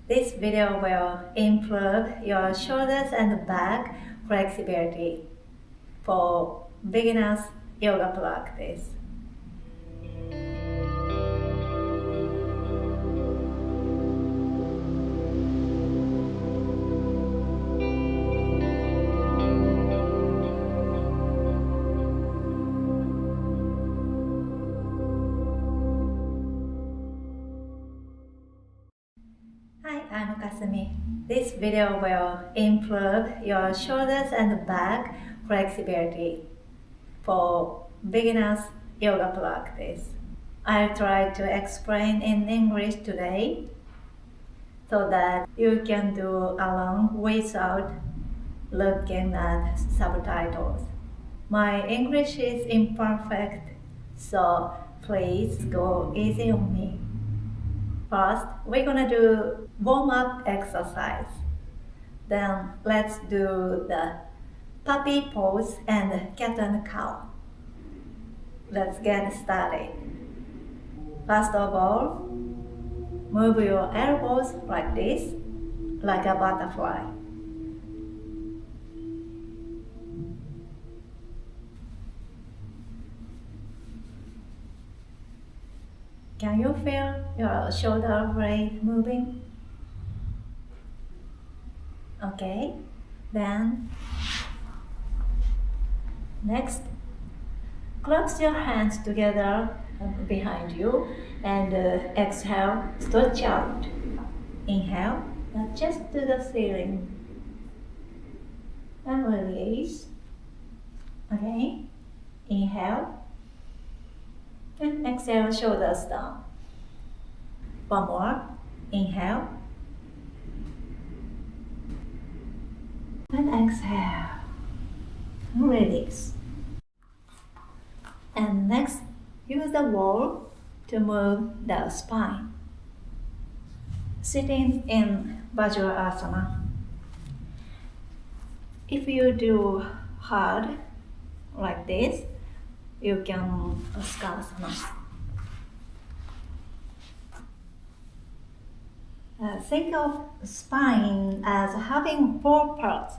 This video will improve your shoulders and back flexibility for beginners yoga practice. Hi, I'm Kasumi. This video will improve your shoulders and back flexibility for beginners yoga practice. I'll try to explain in English today so that you can do along without looking at subtitles. My English is imperfect, so please go easy on me. First, we're gonna do warm-up exercise. Then let's do the puppy pose and cat and cow. Let's get started. First of all, move your elbows like this, like a butterfly. Can you feel your shoulder blade moving? Okay, then next, clasp your hands together behind you and exhale, stretch out. Inhale, just to the ceiling and release. Okay, inhale and exhale, shoulders down. One more, inhale and exhale, release. And next, use the wall to move the spine. Sitting in Vajrasana. If you do hard like this, you can Skasana. Think of spine as having four parts.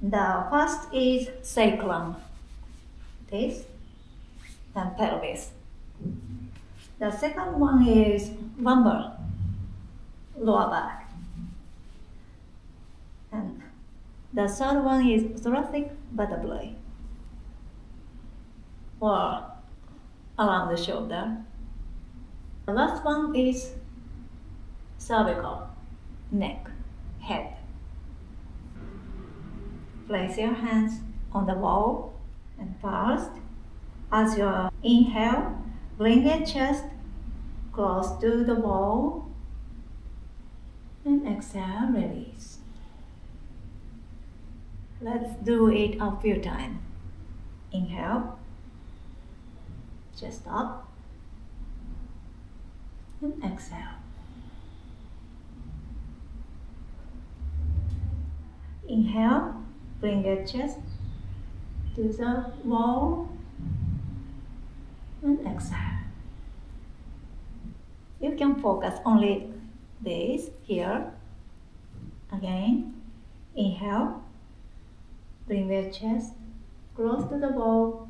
The first is sacrum, this, and pelvis. The second one is lumbar, lower back. And the third one is thoracic vertebrae, or around the shoulder. The last one is cervical, neck, head. Place your hands on the wall, and first, as you inhale, bring your chest close to the wall, and exhale, release. Let's do it a few times. Inhale, chest up, and exhale. Inhale, bring your chest to the wall, and exhale. You can focus only this here. Again, inhale, bring your chest close to the wall,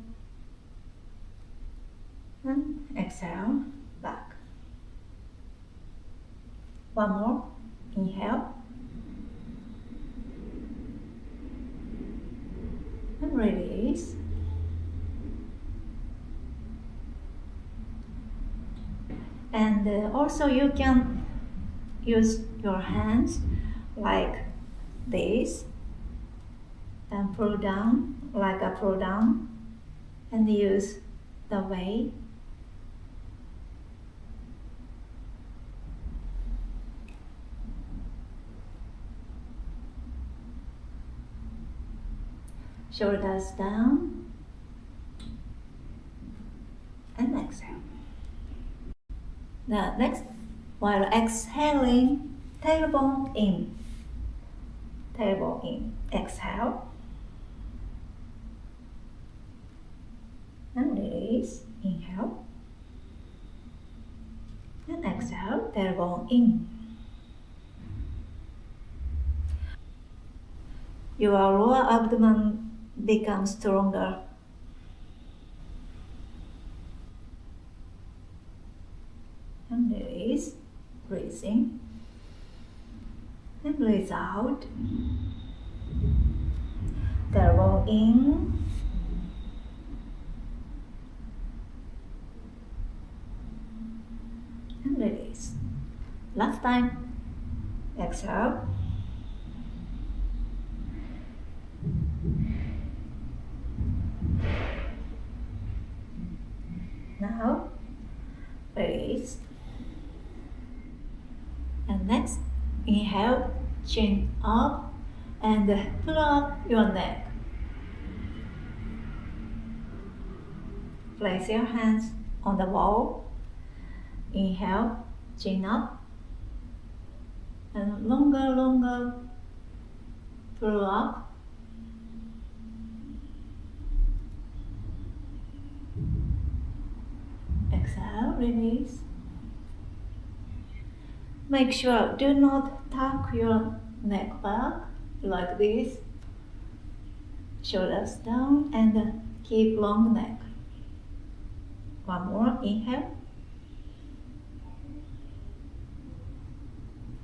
and exhale, back. One more, inhale, and release. And also you can use your hands like this and pull down like a pull down, and use the weight. Shoulders down and exhale. Now next, while exhaling, tailbone in. Tailbone in. Exhale. And release. Inhale. And exhale, tailbone in. Your lower abdomen becomes stronger. And release, breathe in. And breathe out. Tailbone in. And release. Last time. Exhale. Now, release. And next, inhale, chin up, and pull up your neck. Place your hands on the wall. Inhale, chin up, and longer, pull up. Exhale, release. Make sure do not tuck your neck back like this. Shoulders down and keep long neck. One more, inhale.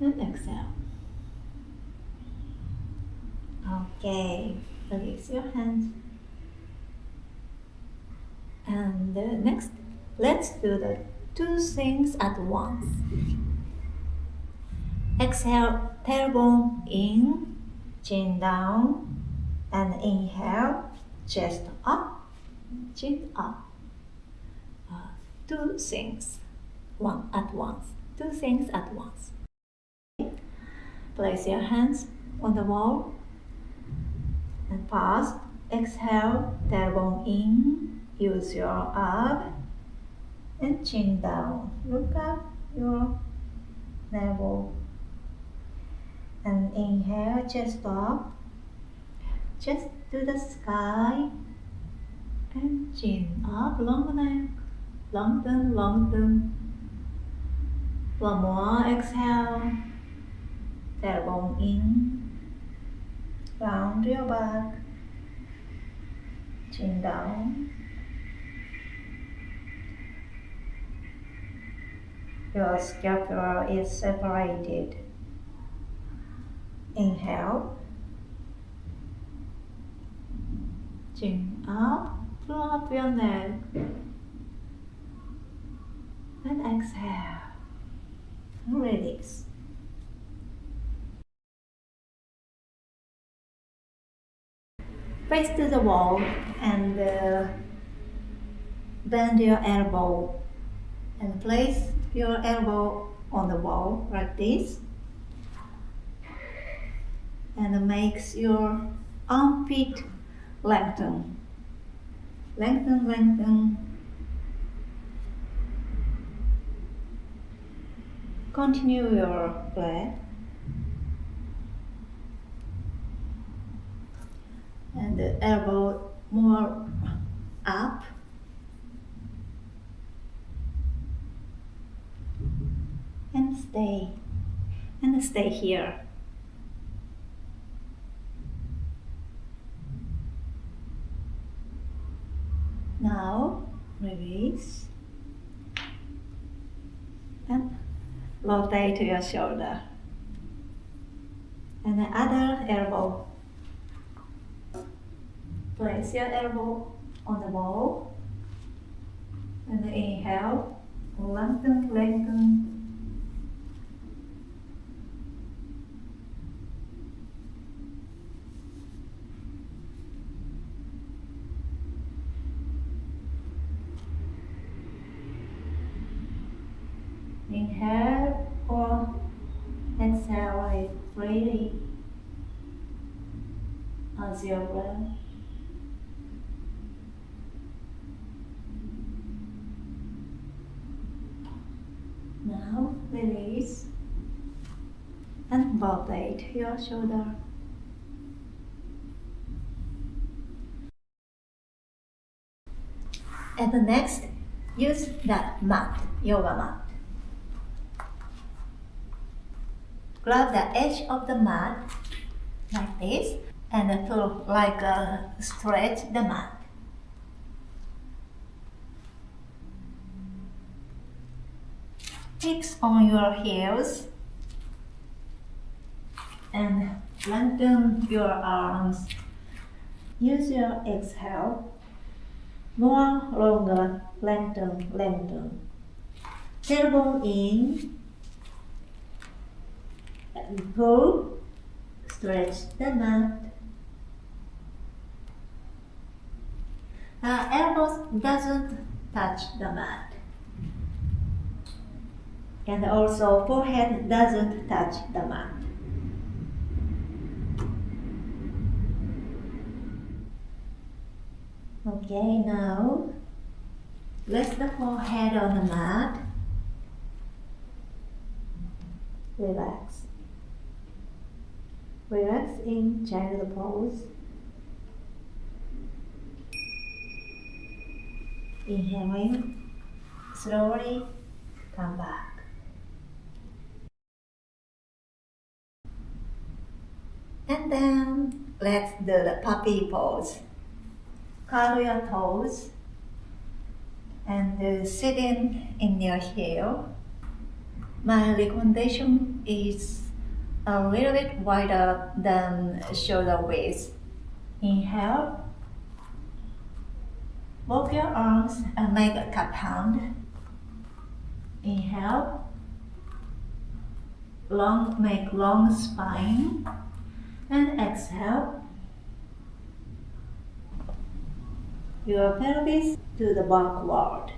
And exhale. Okay, release your hands. And next, let's do the two things at once. Exhale, tailbone in, chin down, and inhale, chest up, chin up. Two things at once. Two things at once. Place your hands on the wall and pause. Exhale, tailbone in, use your arm and chin down. Look up your navel. And inhale, chest up, chest to the sky, and chin up, long neck, long turn. One more, exhale, tailbone in, round your back, chin down. Your scapula is separated. Inhale, chin up, pull up your neck, and exhale, release. Face to the wall and bend your elbow and place your elbow on the wall like this. And makes your armpit lengthen. Lengthen. Continue your breath. And the elbow more up. And stay here. Now, release and rotate your shoulder and the other elbow. Place your elbow on the wall and inhale, lengthen. Inhale or exhale freely as your breath. Now release and rotate your shoulder. And the next, use that mat, yoga mat. grab the edge of the mat like this and pull like stretch the mat. Fix on your heels and lengthen your arms. Use your exhale. More longer, lengthen. Tailbone in and pull, stretch the mat. Elbows doesn't touch the mat. And also forehead doesn't touch the mat. Okay, now rest the forehead on the mat. Relax. Relax in child pose. Inhaling, slowly come back. And then let's do the puppy pose. Curl your toes and sitting in your heel. My recommendation is a little bit wider than shoulder width. Inhale. Walk your arms and make a cup hand. Inhale. Make long spine. And exhale. Your pelvis to the backward.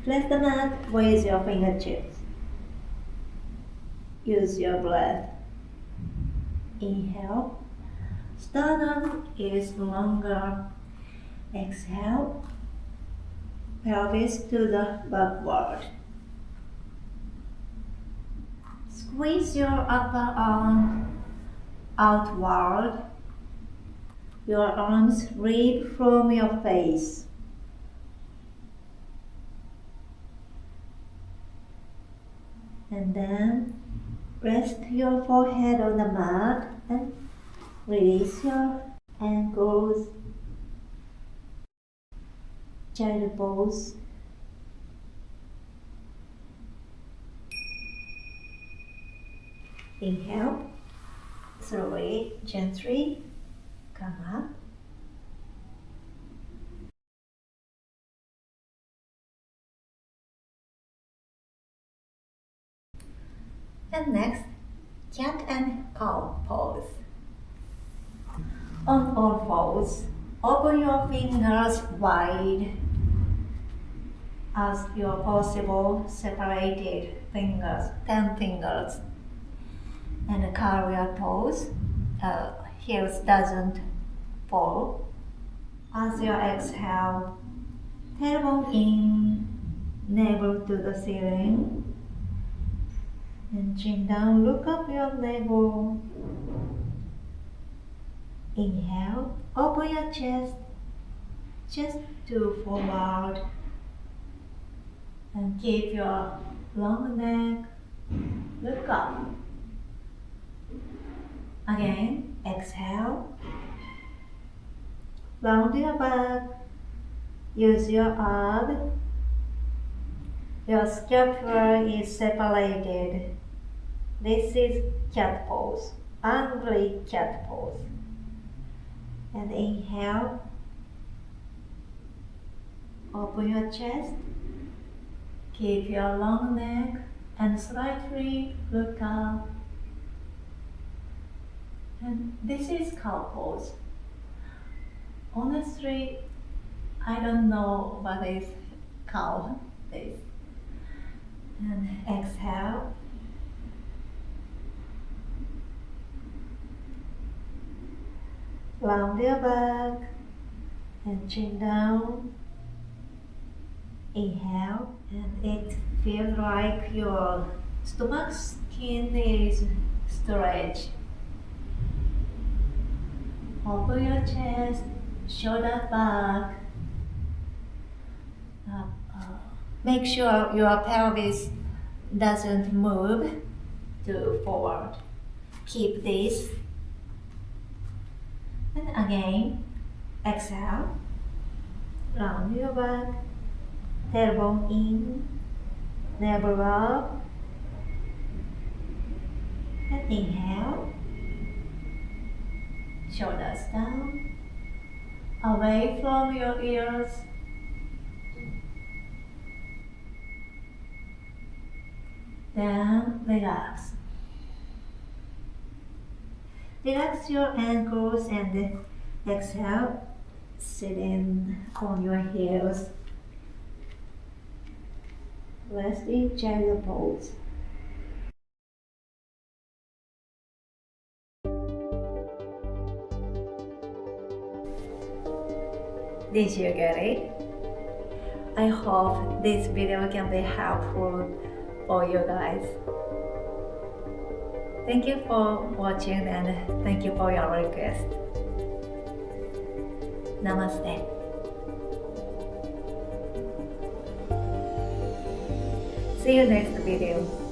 Press the mat with your fingertips. Use your breath. Inhale. Sternum is longer. Exhale. Pelvis to the backward. Squeeze your upper arm outward. Your arms rip from your face. And then rest your forehead on the mat and release your ankles. Child pose. Inhale. Slowly, gently come up. And next, Cat&Cow pose. On all fours, open your fingers wide as your possible separated fingers, 10 fingers. And curl your toes, heels doesn't fall. As you exhale, tailbone in, navel to the ceiling. And chin down, look up your navel. Inhale, open your chest to forward. And keep your long neck, look up. Again, exhale. Round your back. Use your arm. Your scapula is separated. This is cat pose, angry cat pose. And inhale. Open your chest. Keep your long neck and slightly look up. And this is cow pose. Honestly, I don't know what is cow is. And exhale. Round your back and chin down. Inhale, and it feels like your stomach skin is stretched. Open your chest, shoulder back. Make sure your pelvis doesn't move. to forward. Keep this. And again, exhale. Round your back. Tailbone in. Navel up. And inhale. Shoulders down. Away from your ears. Then relax. Relax your ankles and exhale, sitting on your heels. Rest in chair pose. Did you get it? I hope this video can be helpful for you guys. Thank you for watching and thank you for your request. Namaste. See you next video.